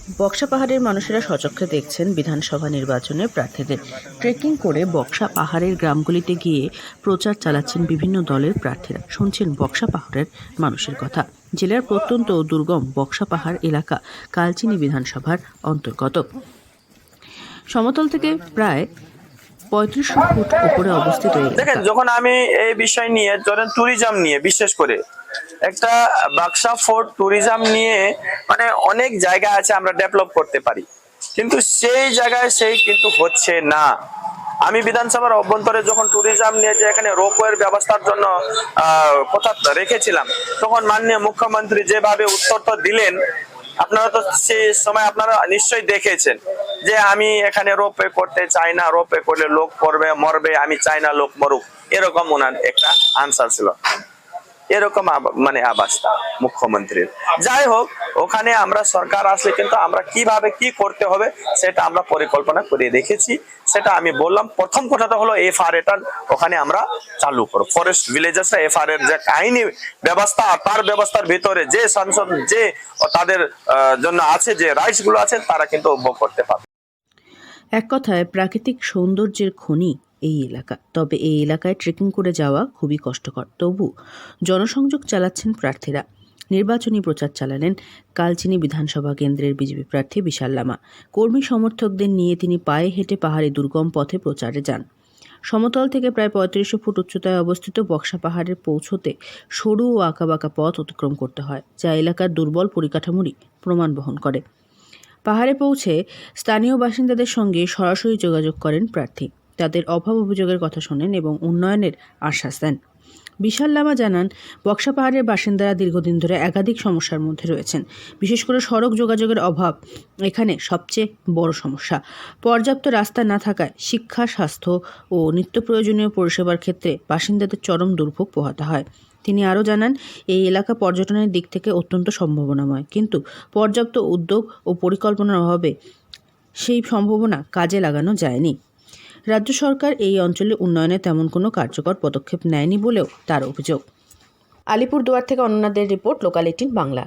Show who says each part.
Speaker 1: বক্সা পাহাড়ের মানুষেরা সচক্ষে দেখছেন বিধানসভা নির্বাচনে প্রার্থীদের। ট্রেকিং করে বক্সা পাহাড়ের গ্রামগুলিতে গিয়ে প্রচার চালাচ্ছেন বিভিন্ন দলের প্রার্থীরা। শুনছেন বক্সা পাহাড়ের মানুষের কথা। জেলার প্রত্যন্ত ও দুর্গম বক্সা পাহাড় এলাকা কালচিনি বিধানসভার অন্তর্গত। সমতল থেকে প্রায় ৩৫০০ ফুট উপরে অবস্থিত এই এলাকা।
Speaker 2: দেখেন, যখন আমি এই বিষয় নিয়ে ধরেন ট্যুরিজম নিয়ে, বিশেষ করে একটা বাক্সা ফোর্ট ট্যুরিজম নিয়ে মানে অনেক জায়গা আছে আমরা ডেভেলপ করতে পারি, কিন্তু সেই জায়গায় সেই কিন্তু হচ্ছে না। আমি বিধানসভার অভ্যন্তরে যখন ট্যুরিজম নিয়ে যে এখানে রোপওয়ের ব্যবস্থার জন্য কথা রেখেছিলাম, তখন মাননীয় মুখ্যমন্ত্রী যেভাবে উত্তরটা দিলেন, আপনারা তো সেই সময় আপনারা নিশ্চয়ই দেখেছেন যে আমি এখানে রোপওয়ে করতে চাই না, রোপওয়ে করলে লোক পড়বে মরবে, আমি চাই না লোক মরুক, এরকম ওনার একটা আনসার ছিল। এরকম মানে অবস্থা মুখ্যমন্ত্রীর। যাই হোক, ওখানে আমরা সরকার আসলে কিন্তু আমরা কিভাবে কি করতে হবে সেটা আমরা পরিকল্পনা করে রেখেছি। সেটা আমি বললাম, প্রথম কথাটা হলো এফআরএটা ওখানে আমরা চালু করব। ফরেস্ট ভিলেজেস এফআর এর যে আইনি ব্যবস্থা, তার ব্যবস্থার ভিতরে যে সংসদ যে তাদের জন্য আছে, যে রাইটস গুলো আছে, তারা কিন্তু উপভোগ করতে পারবে।
Speaker 1: এক কথায় প্রাকৃতিক সৌন্দর্যের খনি এই এলাকা। তবে এই এলাকায় ট্রেকিং করে যাওয়া খুবই কষ্টকর। তবু জনসংযোগ চালাচ্ছেন প্রার্থীরা। নির্বাচনী প্রচার চালালেন কালচিনি বিধানসভা কেন্দ্রের বিজেপি প্রার্থী বিশাল লামা। কর্মী সমর্থকদের নিয়ে তিনি পায়ে হেঁটে পাহাড়ি দুর্গম পথে প্রচারে যান। সমতল থেকে প্রায় ৩৫০০ ফুট উচ্চতায় অবস্থিত বক্সা পাহাড়ে পৌঁছতে সরু ও আঁকাবাঁকা পথ অতিক্রম করতে হয়, যা এলাকার দুর্বল পরিকাঠামোরই প্রমাণ বহন করে। পাহাড়ে পৌঁছে স্থানীয় বাসিন্দাদের সঙ্গে সরাসরি যোগাযোগ করেন প্রার্থী। তাদের অভাব অভিযোগের কথা শোনেন এবং উন্নয়নের আশ্বাস দেন। বিশাল লামা জানান, বক্সা পাহাড়ের বাসিন্দারা দীর্ঘদিন ধরে একাধিক সমস্যার মধ্যে রয়েছেন। বিশেষ করে সড়ক যোগাযোগের অভাব এখানে সবচেয়ে বড় সমস্যা। পর্যাপ্ত রাস্তা না থাকায় শিক্ষা, স্বাস্থ্য ও নিত্য প্রয়োজনীয় পরিষেবার ক্ষেত্রে বাসিন্দাদের চরম দুর্ভোগ পোহাতে হয়। তিনি আরও জানান, এই এলাকা পর্যটনের দিক থেকে অত্যন্ত সম্ভাবনাময়, কিন্তু পর্যাপ্ত উদ্যোগ ও পরিকল্পনার অভাবে সেই সম্ভাবনা কাজে লাগানো যায়নি। রাজ্য সরকার এই অঞ্চলে উন্নয়নে তেমন কোনো কার্যকর পদক্ষেপ নেয়নি বলেও তার অভিযোগ। আলিপুরদুয়ার থেকে অনন্যাদের রিপোর্ট, লোকাল 18 বাংলা।